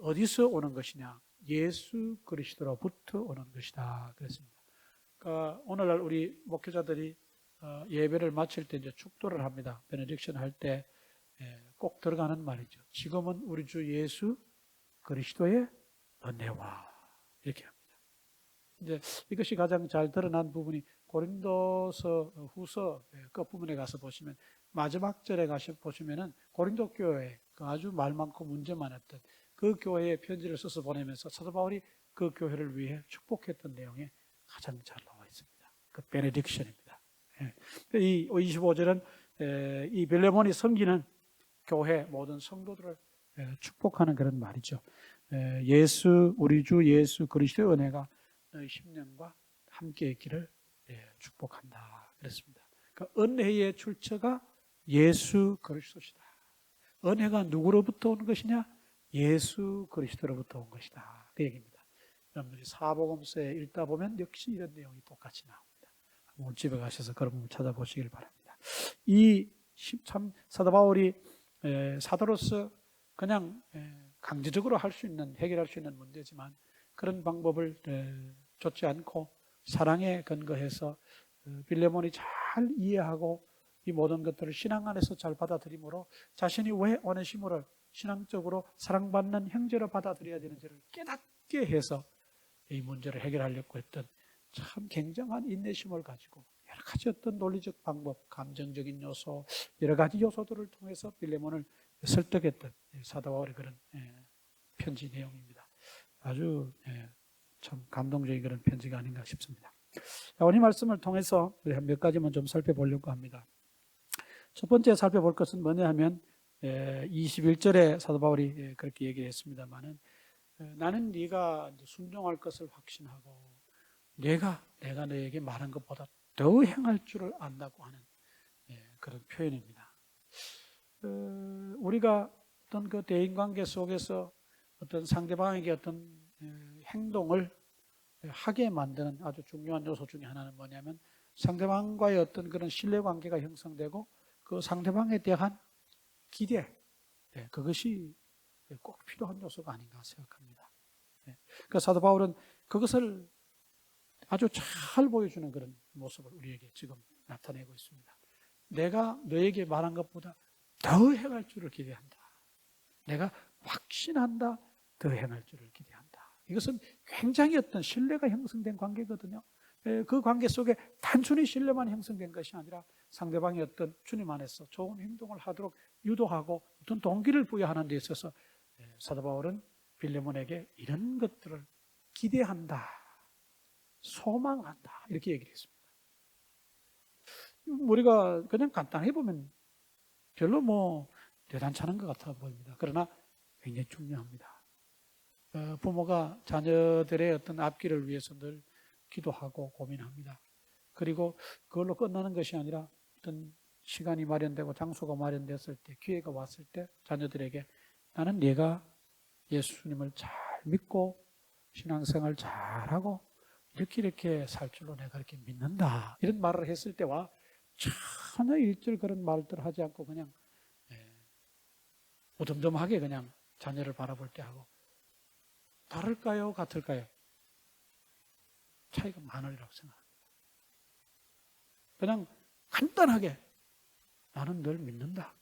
어디서 오는 것이냐? 예수 그리스도로부터 오는 것이다 그랬습니다. 그러니까 오늘날 우리 목회자들이 예배를 마칠 때 이제 축도를 합니다. 베네딕션 할 때 꼭 들어가는 말이죠. 지금은 우리 주 예수 그리스도의 은혜와 이렇게 합니다. 이제 이것이 가장 잘 드러난 부분이 고린도서 후서 끝부분에 가서 보시면 마지막 절에 가서 보시면은 고린도 교회 그 아주 말 많고 문제 많았던 그 교회에 편지를 써서 보내면서 사도 바울이 그 교회를 위해 축복했던 내용에 가장 잘 나와 있습니다. 그 베네딕션입니다. 이 25절은 이 빌레몬이 섬기는 교회 모든 성도들을 축복하는 그런 말이죠. 우리 주 예수 그리스도의 은혜가 너희 심령과 함께 있기를 축복한다. 그랬습니다. 그러니까 은혜의 출처가 예수 그리스도시다. 은혜가 누구로부터 오는 것이냐? 예수 그리스도로부터 온 것이다. 그 얘기입니다. 여러분들이 사복음서에 읽다 보면 역시 이런 내용이 똑같이 나옵니다. 오늘 집에 가셔서 그런 부분 찾아보시길 바랍니다. 참 사도 바울이 사도로서 그냥 강제적으로 할 수 있는, 해결할 수 있는 문제지만 그런 방법을 좇지 않고 사랑에 근거해서 빌레몬이 잘 이해하고 이 모든 것들을 신앙 안에서 잘 받아들임으로 자신이 왜 오네시모를 신앙적으로 사랑받는 형제로 받아들여야 되는지를 깨닫게 해서 이 문제를 해결하려고 했던 참 굉장한 인내심을 가지고 여러 가지 어떤 논리적 방법, 감정적인 요소, 여러 가지 요소들을 통해서 빌레몬을 설득했던 사도 바울의 그런 편지 내용입니다. 아주 참 감동적인 그런 편지가 아닌가 싶습니다. 오늘 말씀을 통해서 몇 가지만 좀 살펴보려고 합니다. 첫 번째 살펴볼 것은 뭐냐 하면 21절에 사도 바울이 그렇게 얘기를 했습니다만은 나는 네가 순종할 것을 확신하고 내가 너에게 말한 것보다 더 행할 줄을 안다고 하는 그런 표현입니다. 우리가 어떤 그 대인관계 속에서 어떤 상대방에게 어떤 행동을 하게 만드는 아주 중요한 요소 중에 하나는 뭐냐면 상대방과의 어떤 그런 신뢰관계가 형성되고 그 상대방에 대한 기대, 그것이 꼭 필요한 요소가 아닌가 생각합니다. 그러니까 사도 바울은 그것을 아주 잘 보여주는 그런 모습을 우리에게 지금 나타내고 있습니다. 내가 너에게 말한 것보다 더 행할 줄을 기대한다. 내가 확신한다. 더 행할 줄을 기대한다. 이것은 굉장히 어떤 신뢰가 형성된 관계거든요. 그 관계 속에 단순히 신뢰만 형성된 것이 아니라 상대방이 어떤 주님 안에서 좋은 행동을 하도록 유도하고 어떤 동기를 부여하는 데 있어서 사도 바울은 빌레몬에게 이런 것들을 기대한다, 소망한다 이렇게 얘기를 했습니다. 우리가 그냥 간단히 보면 별로 대단찮은 것 같아 보입니다. 그러나 굉장히 중요합니다. 부모가 자녀들의 어떤 앞길을 위해서 늘 기도하고 고민합니다. 그리고 그걸로 끝나는 것이 아니라 어떤 시간이 마련되고 장소가 마련됐을 때, 기회가 왔을 때 자녀들에게 나는 네가 예수님을 잘 믿고 신앙생활 잘하고 이렇게 살 줄로 내가 이렇게 믿는다. 이런 말을 했을 때와 전혀 일절 그런 말들 하지 않고 그냥 무덤덤하게 그냥 자녀를 바라볼 때 하고 다를까요? 같을까요? 차이가 많으리라고 생각합니다. 그냥 간단하게 나는 늘 믿는다.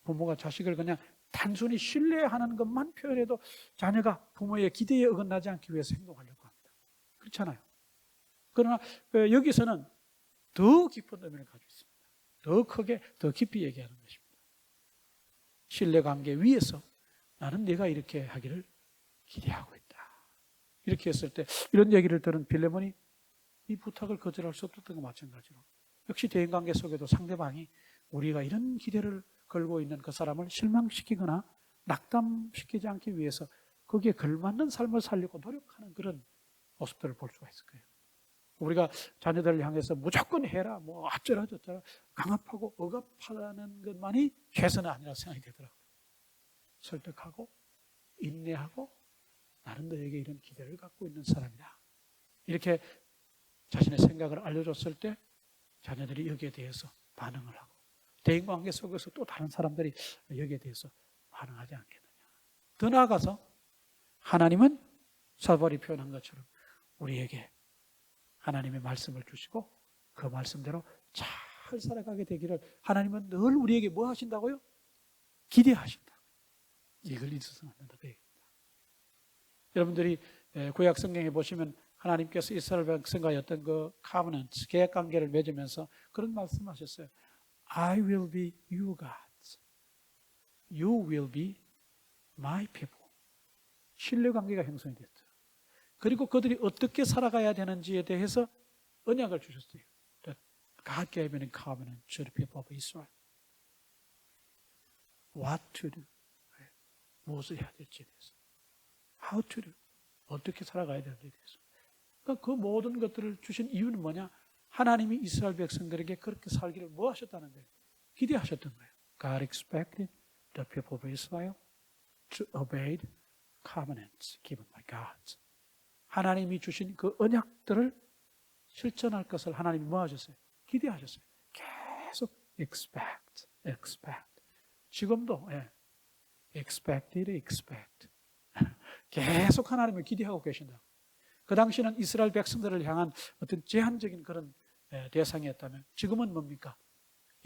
부모가 자식을 그냥 단순히 신뢰하는 것만 표현해도 자녀가 부모의 기대에 어긋나지 않기 위해서 행동하려고 합니다. 그렇잖아요. 그러나 여기서는 더 깊은 의미를 가지고 있습니다. 더 크게, 더 깊이 얘기하는 것입니다. 신뢰관계 위에서 나는 네가 이렇게 하기를 기대하고 있다. 이렇게 했을 때 이런 얘기를 들은 빌레몬이 이 부탁을 거절할 수 없었던 것 마찬가지로 역시 대인관계 속에도 상대방이 우리가 이런 기대를 걸고 있는 그 사람을 실망시키거나 낙담시키지 않기 위해서 거기에 걸맞는 삶을 살려고 노력하는 그런 모습들을 볼 수가 있을 거예요. 우리가 자녀들을 향해서 무조건 해라, 어쩌라 저쩌라 강압하고 억압하는 것만이 최선은 아니라 생각이 되더라고요. 설득하고 인내하고 나는 너에게 이런 기대를 갖고 있는 사람이다. 이렇게 자신의 생각을 알려줬을 때 자녀들이 여기에 대해서 반응을 하고 대인관계 속에서 또 다른 사람들이 여기에 대해서 반응하지 않겠느냐. 더 나아가서 하나님은 사도 바울이 표현한 것처럼 우리에게 하나님의 말씀을 주시고 그 말씀대로 잘 살아가게 되기를 하나님은 늘 우리에게 뭐 하신다고요? 기대하신다. 이걸 잊어서는 안 된다. 여러분들이 구약 성경에 보시면 하나님께서 이스라엘 백성과의 어떤 그 covenant, 계약 관계를 맺으면서 그런 말씀하셨어요. I will be your God. You will be my people. 신뢰 관계가 형성이 됐죠. 그리고 그들이 어떻게 살아가야 되는지에 대해서 언약을 주셨어요. God gave a covenant to the people of Israel. What to do. 무엇을 해야 될지에 대해서. How to do. 어떻게 살아가야 되는지에 대해서. 그러니까 그 모든 것들을 주신 이유는 뭐냐? 하나님이 이스라엘 백성들에게 그렇게 살기를 뭐 하셨다는 거예요? 기대하셨던 거예요. God expected the people of Israel to obey covenants given by God. 하나님이 주신 그 언약들을 실천할 것을 하나님이 뭐 하셨어요? 기대하셨어요. 계속 expect. 지금도 expect. 계속 하나님을 기대하고 계신다. 그 당시는 이스라엘 백성들을 향한 어떤 제한적인 그런 대상이었다면 지금은 뭡니까?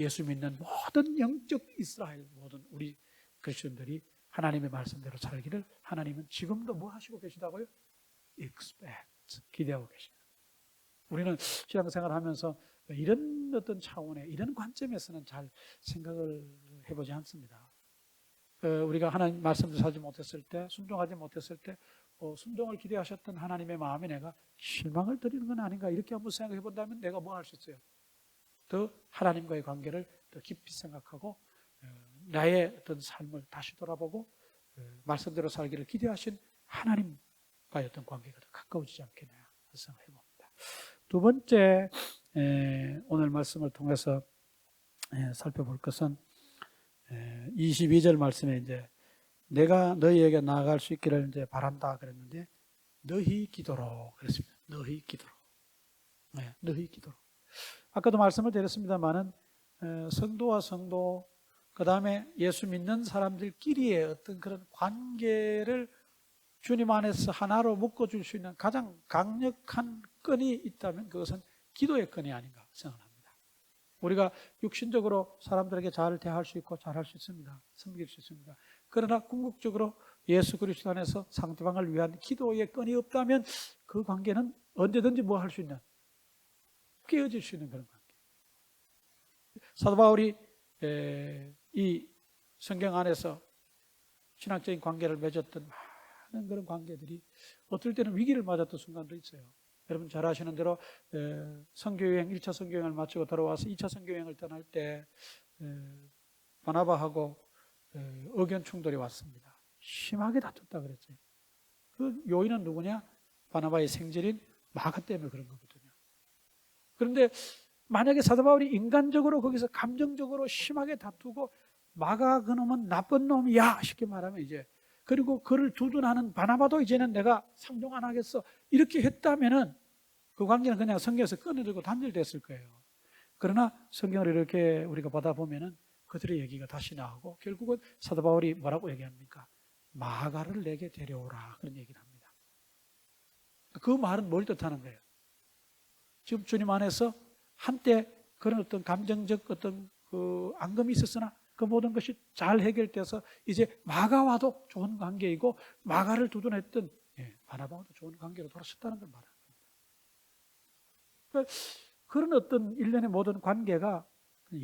예수 믿는 모든 영적 이스라엘 모든 우리 그리스도인들이 하나님의 말씀대로 살기를 하나님은 지금도 뭐 하시고 계시다고요? expect. 기대하고 계십니다. 우리는 신앙생활을 하면서 이런 어떤 차원의 이런 관점에서는 잘 생각을 해보지 않습니다. 우리가 하나님 말씀을 살지 못했을 때, 순종하지 못했을 때 순종을 기대하셨던 하나님의 마음에 내가 실망을 드리는 건 아닌가 이렇게 한번 생각해 본다면 내가 뭐 할 수 있어요? 더 하나님과의 관계를 더 깊이 생각하고 나의 어떤 삶을 다시 돌아보고 말씀대로 살기를 기대하신 하나님과의 어떤 관계가 더 가까워지지 않겠냐 생각해 봅니다. 두 번째 오늘 말씀을 통해서 살펴볼 것은 22절 말씀에 이제 내가 너희에게 나아갈 수 있기를 이제 바란다 그랬는데 너희 기도로 그랬습니다. 너희 기도로. 너희 기도로. 아까도 말씀을 드렸습니다만은 성도와 성도 그 다음에 예수 믿는 사람들끼리의 어떤 그런 관계를 주님 안에서 하나로 묶어줄 수 있는 가장 강력한 끈이 있다면 그것은 기도의 끈이 아닌가 생각합니다. 우리가 육신적으로 사람들에게 잘 대할 수 있고 잘할 수 있습니다. 섬길 수 있습니다. 그러나 궁극적으로 예수 그리스도 안에서 상대방을 위한 기도의 끈이 없다면 그 관계는 언제든지 뭐 할 수 있는 깨어질 수 있는 그런 관계. 사도 바울이 이 성경 안에서 신학적인 관계를 맺었던 많은 그런 관계들이 어떨 때는 위기를 맞았던 순간도 있어요. 여러분 잘 아시는 대로 선교여행 1차 선교여행을 마치고 돌아와서 2차 선교여행을 떠날 때 바나바하고 의견 충돌이 왔습니다. 심하게 다퉜다 그랬죠. 그 요인은 누구냐? 바나바의 생질인 마가 때문에 그런 거거든요. 그런데 만약에 사도 바울이 인간적으로 거기서 감정적으로 심하게 다투고 마가 그놈은 나쁜 놈이야 쉽게 말하면 이제 그리고 그를 두둔하는 바나바도 이제는 내가 상종 안 하겠어 이렇게 했다면은 그 관계는 그냥 성경에서 끊어지고 단절됐을 거예요. 그러나 성경을 이렇게 우리가 보다 보면은 그들의 얘기가 다시 나오고 결국은 사도 바울이 뭐라고 얘기합니까? 마가를 내게 데려오라 그런 얘기를 합니다. 그 말은 뭘 뜻하는 거예요? 지금 주님 안에서 한때 그런 어떤 감정적 어떤 그 앙금이 있었으나 그 모든 것이 잘 해결돼서 이제 마가와도 좋은 관계이고 마가를 두둔했던 바나바와도 좋은 관계로 돌아섰다는 걸 말합니다. 그러니까 그런 어떤 일련의 모든 관계가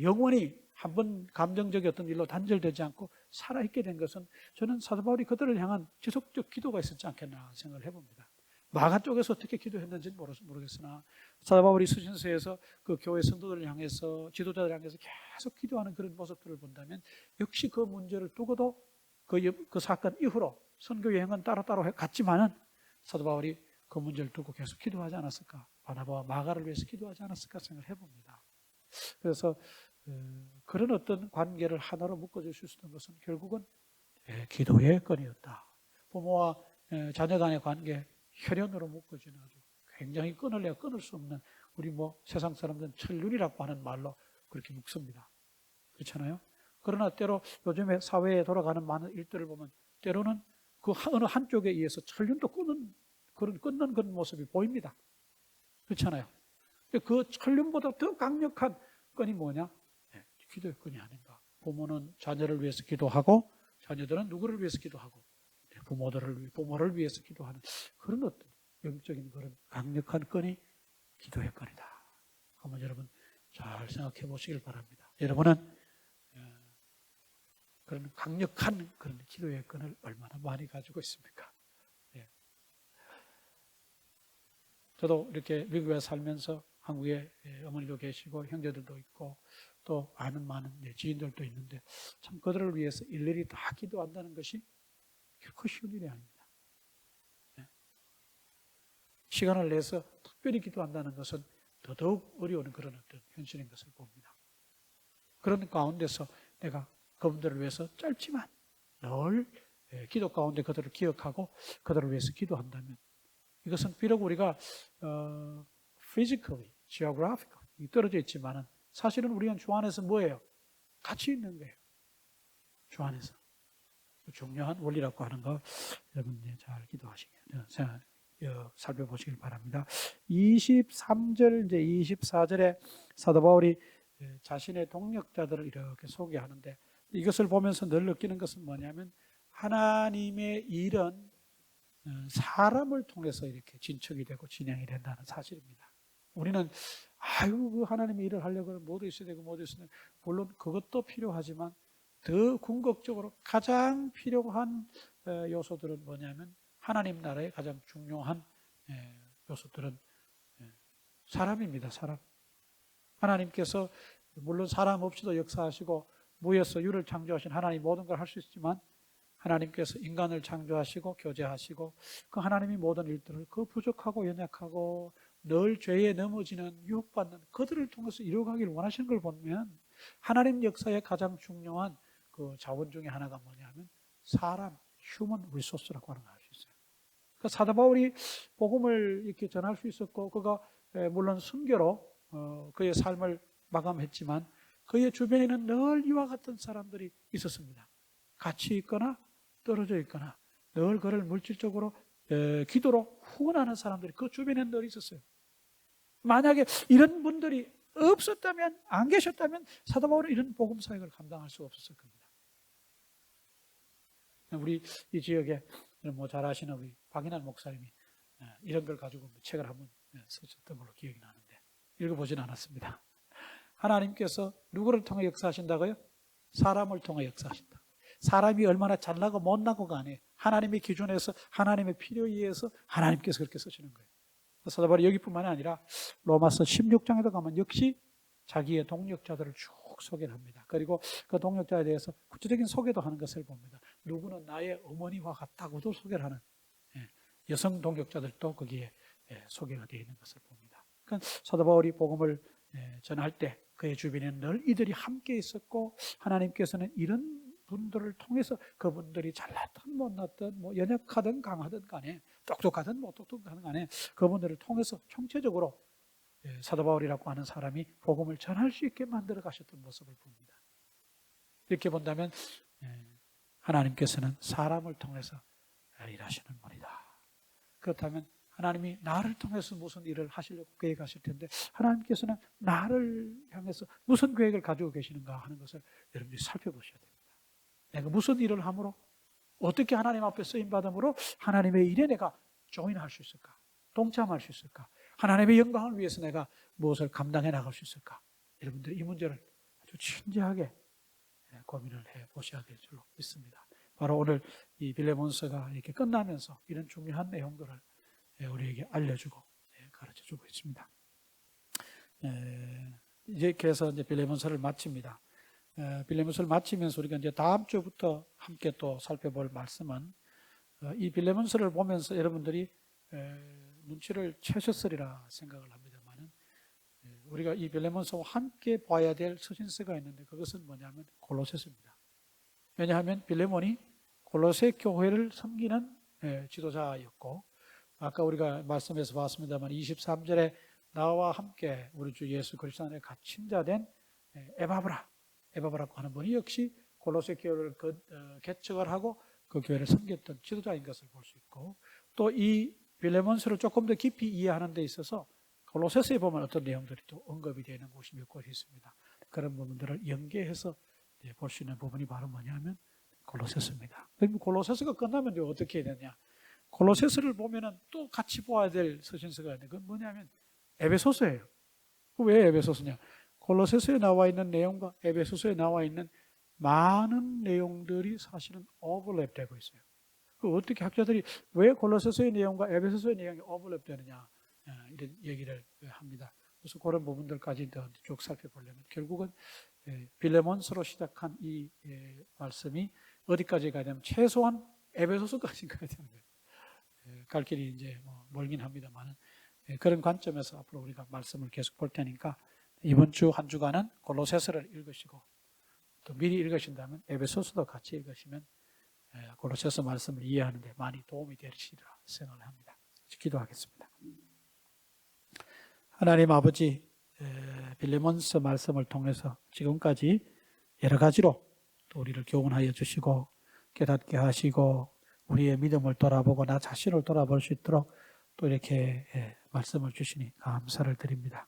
영원히 한번 감정적인 어떤 일로 단절되지 않고 살아있게 된 것은 저는 사도 바울이 그들을 향한 지속적 기도가 있었지 않겠나 생각을 해봅니다. 마가 쪽에서 어떻게 기도했는지는 모르겠으나 사도 바울이 수신서에서 그 교회 성도들을 향해서 지도자들을 향해서 계속 기도하는 그런 모습들을 본다면 역시 그 문제를 두고도 그 사건 이후로 선교 여행은 따로따로 갔지만은 사도 바울이 그 문제를 두고 계속 기도하지 않았을까? 바나바와 마가를 위해서 기도하지 않았을까 생각을 해봅니다. 그래서 그런 어떤 관계를 하나로 묶어줄 수 있었던 것은 결국은 기도의 건이었다. 부모와 자녀 간의 관계 혈연으로 묶어지는 아주 굉장히 끊을래야 끊을 수 없는 우리 세상 사람들은 천륜이라고 하는 말로 그렇게 묶습니다. 그렇잖아요? 그러나 때로 요즘에 사회에 돌아가는 많은 일들을 보면 때로는 그 어느 한쪽에 의해서 천륜도 끊는 그런 모습이 보입니다. 그렇잖아요? 그 천륜보다 더 강력한 끈이 뭐냐? 기도의 끈이 아닌가. 부모는 자녀를 위해서 기도하고 자녀들은 누구를 위해서 기도하고 부모를 위해서 기도하는 그런 어떤 영적인 그런 강력한 끈이 기도의 끈이다. 한번 여러분 잘 생각해 보시길 바랍니다. 여러분은 그런 강력한 그런 기도의 끈을 얼마나 많이 가지고 있습니까? 저도 이렇게 미국에 살면서 한국에 어머니도 계시고 형제들도 있고 또 아는 많은 지인들도 있는데 참 그들을 위해서 일일이 다 기도한다는 것이 결코 쉬운 일이 아닙니다. 시간을 내서 특별히 기도한다는 것은 더더욱 어려운 그런 어떤 현실인 것을 봅니다. 그런 가운데서 내가 그분들을 위해서 짧지만 늘 기도 가운데 그들을 기억하고 그들을 위해서 기도한다면 이것은 비록 우리가 physically, geographically 떨어져 있지만은 사실은 우리는 주 안에서 뭐예요? 같이 있는 거예요. 주 안에서. 중요한 원리라고 하는 거 여러분 잘 기도하시길 살펴보시길 바랍니다. 23절 이제 24절에 사도 바울이 자신의 동력자들을 이렇게 소개하는데 이것을 보면서 늘 느끼는 것은 뭐냐면 하나님의 일은 사람을 통해서 이렇게 진척이 되고 진행이 된다는 사실입니다. 우리는 그 하나님의 일을 하려고 모두 있어야 되고 모두 있어야 되고 물론 그것도 필요하지만 더 궁극적으로 가장 필요한 요소들은 뭐냐면 하나님 나라의 가장 중요한 요소들은 사람입니다. 사람. 하나님께서 물론 사람 없이도 역사하시고 무에서 유를 창조하신 하나님 모든 걸 할 수 있지만 하나님께서 인간을 창조하시고 교제하시고 그 하나님이 모든 일들을 그 부족하고 연약하고 늘 죄에 넘어지는 유혹받는 그들을 통해서 이루어가기를 원하시는 걸 보면 하나님 역사의 가장 중요한 그 자원 중에 하나가 뭐냐면 사람, 휴먼 리소스라고 하는 걸 알 수 있어요. 그 사도 바울이 복음을 이렇게 전할 수 있었고 그가 물론 순교로 그의 삶을 마감했지만 그의 주변에는 늘 이와 같은 사람들이 있었습니다. 같이 있거나 떨어져 있거나 늘 그를 물질적으로 기도로 후원하는 사람들이 그 주변에 늘 있었어요. 만약에 이런 분들이 없었다면 안 계셨다면 사도 바울은 이런 복음 사역을 감당할 수 없었을 겁니다. 우리 이 지역에 잘 아시는 우리 박인환 목사님이 이런 걸 가지고 책을 한번 쓰셨던 걸로 기억이 나는데 읽어보진 않았습니다. 하나님께서 누구를 통해 역사하신다고요? 사람을 통해 역사하신다. 사람이 얼마나 잘나고 못나고가 아니에요. 하나님의 기준에서 하나님의 필요에 의해서 하나님께서 그렇게 쓰시는 거예요. 사도 바울이 여기뿐만 아니라 로마서 16장에도 가면 역시 자기의 동력자들을 쭉 소개를 합니다. 그리고 그 동력자에 대해서 구체적인 소개도 하는 것을 봅니다. 누구는 나의 어머니와 같다고도 소개를 하는 여성 동력자들도 거기에 소개가 되어 있는 것을 봅니다. 그러니까 사도 바울이 복음을 전할 때 그의 주변에는 늘 이들이 함께 있었고 하나님께서는 이런 분들을 통해서 그분들이 잘났든 못났든 연약하든 강하든 간에 똑똑하든 못 똑똑하든 간에 그분들을 통해서 총체적으로 사도 바울이라고 하는 사람이 복음을 전할 수 있게 만들어 가셨던 모습을 봅니다. 이렇게 본다면 하나님께서는 사람을 통해서 일하시는 분이다. 그렇다면 하나님이 나를 통해서 무슨 일을 하시려고 계획하실 텐데 하나님께서는 나를 향해서 무슨 계획을 가지고 계시는가 하는 것을 여러분들이 살펴보셔야 됩니다. 내가 무슨 일을 함으로 어떻게 하나님 앞에 쓰임받음으로 하나님의 일에 내가 조인할 수 있을까? 동참할 수 있을까? 하나님의 영광을 위해서 내가 무엇을 감당해 나갈 수 있을까? 여러분들이 이 문제를 아주 진지하게 고민을 해 보셔야 될 줄로 믿습니다. 바로 오늘 이 빌레몬서가 이렇게 끝나면서 이런 중요한 내용들을 우리에게 알려주고 가르쳐주고 있습니다. 이제 그래서 이제 빌레몬서를 마칩니다. 빌레몬서를 마치면서 우리가 이제 다음 주부터 함께 또 살펴볼 말씀은 이 빌레몬서를 보면서 여러분들이 눈치를 채셨으리라 생각을 합니다만은 우리가 이 빌레몬서와 함께 봐야 될 서신서가 있는데 그것은 뭐냐면 골로새서입니다. 왜냐하면 빌레몬이 골로새 교회를 섬기는 지도자였고 아까 우리가 말씀에서 봤습니다만 23절에 나와 함께 우리 주 예수 그리스도 안에 갇힌 자 된 에바브라고 하는 분이 역시 골로새 교회를 개척을 하고 그 교회를 섬겼던 지도자인 것을 볼 수 있고 또 이 빌레몬서를 조금 더 깊이 이해하는 데 있어서 골로새서에 보면 어떤 내용들이 또 언급이 되는 곳이 몇 곳이 있습니다. 그런 부분들을 연계해서 볼 수 있는 부분이 바로 뭐냐면 골로새서입니다. 그럼 골로새서가 끝나면 어떻게 해야 되냐? 골로새서를 보면은 또 같이 보아야 될 서신서가 있는데 그건 뭐냐면 에베소서예요. 왜 에베소서냐? 골로새서에 나와 있는 내용과 에베소서에 나와 있는 많은 내용들이 사실은 오버랩되고 있어요. 어떻게 학자들이 왜 골로새서의 내용과 에베소서의 내용이 오버랩되느냐 이런 얘기를 합니다. 그래서 그런 부분들까지 쭉 살펴보려면 결국은 빌레몬서로 시작한 이 말씀이 어디까지 가야 되냐면 최소한 에베소서까지 가야 되는 거예요. 갈 길이 이제 멀긴 합니다만 그런 관점에서 앞으로 우리가 말씀을 계속 볼 테니까 이번 주 한 주간은 골로새서를 읽으시고 또 미리 읽으신다면 에베소서도 같이 읽으시면 골로새서 말씀을 이해하는 데 많이 도움이 되시리라 생각을 합니다. 기도하겠습니다. 하나님 아버지, 빌레몬서 말씀을 통해서 지금까지 여러 가지로 또 우리를 교훈하여 주시고 깨닫게 하시고 우리의 믿음을 돌아보고 나 자신을 돌아볼 수 있도록 또 이렇게 말씀을 주시니 감사를 드립니다.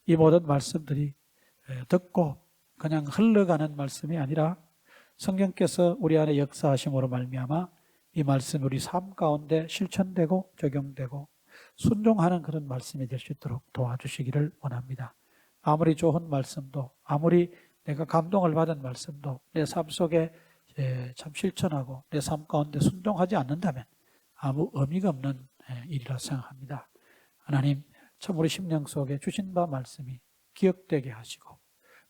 이 모든 말씀들이 듣고 그냥 흘러가는 말씀이 아니라 성령께서 우리 안에 역사하심으로 말미암아 이 말씀이 우리 삶 가운데 실천되고 적용되고 순종하는 그런 말씀이 될 수 있도록 도와주시기를 원합니다. 아무리 좋은 말씀도 아무리 내가 감동을 받은 말씀도 내 삶 속에 참 실천하고 내 삶 가운데 순종하지 않는다면 아무 의미가 없는 일이라 생각합니다. 하나님 참 우리 심령 속에 주신 바 말씀이 기억되게 하시고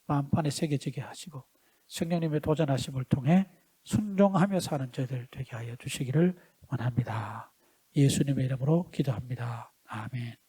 마음판에 새겨지게 하시고 성령님의 도전하심을 통해 순종하며 사는 저희들 되게 하여 주시기를 원합니다. 예수님의 이름으로 기도합니다. 아멘.